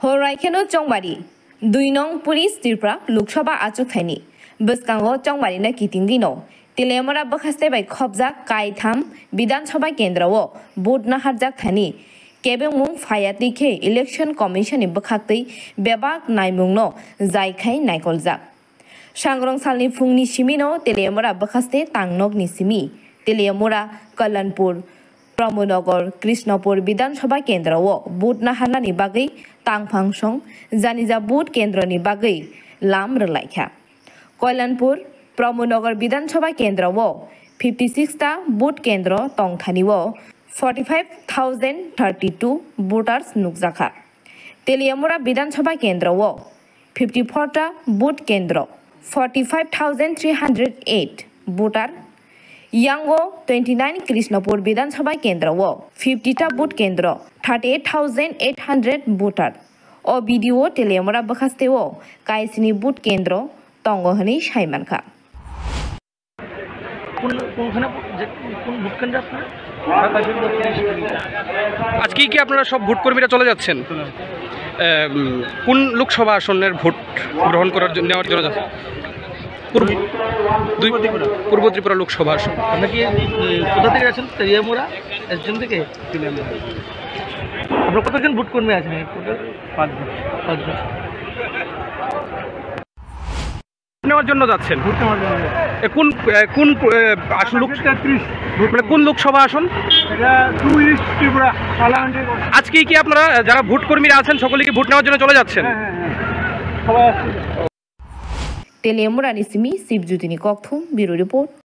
Horaikeno Chongbari, Duinong Police Tirpra, Lukshoba Achukthani, Buskango Chongbari na Kitingino, Tilemora Bakaste by Kobza, Kaitam, Bidan Soba Kendrawo, Budna Harjak Thani, Kebemung Fayatike, Election Commission in Bakati, Bebak Naimungno, Zaikai Naikolzak. Shangrong Salni Fungni Shimino, Tilemora Bakaste, Tangnok Nisimi, Tilemora, Kalanpur. Pramonogor, Krishnapur, Bidan Soba Kendrawo, Budna Hanani Bagay, Tang Pangsong, Zaniza Bud Kendrani Bagay, Lam Relaika. Koilanpur, Pramonogor Bidan Soba Kendrawo, 56ta Bud Kendro, Tong Thaniwo, 45,032 voters Nukzaka. Teliamura Bidan Soba Kendrawo, 54ta Bud Kendro, 45,308 voter. Yango 29 Krishnapur Bidan Sabha Kendra wo 50ta boot kendra 38,800 voter o video telemora bakhaste wo kaisini boot kendra tongo hani shaimanka আজকে কি আপনারা সব vote কর্মীরা চলে যাচ্ছেন কোন লোকসভা আসনের vote গ্রহণ করার জন্য নেওয়ার জন্য যাচ্ছেন পূর্ব ত্রিপুরা লোকসভা আসন আমরা কি কোথা থেকে আছেন তেলিয়ামুড়া একজন থেকে আপনারা কতজন ভোট কর্মী আছেন পাঁচজন নেওয়ার জন্য যাচ্ছেন ভোট নেওয়ার জন্য কোন কোন আসন মানে কোন লোকসভা আসন ত্রিপুরা আজকে কি আপনারা যারা ভোট কর্মীরা আছেন সকলে কি ভোট নেওয়ার জন্য চলে যাচ্ছেন Telemura Nisimi, Sibjutini Kokthum, Bureau Report.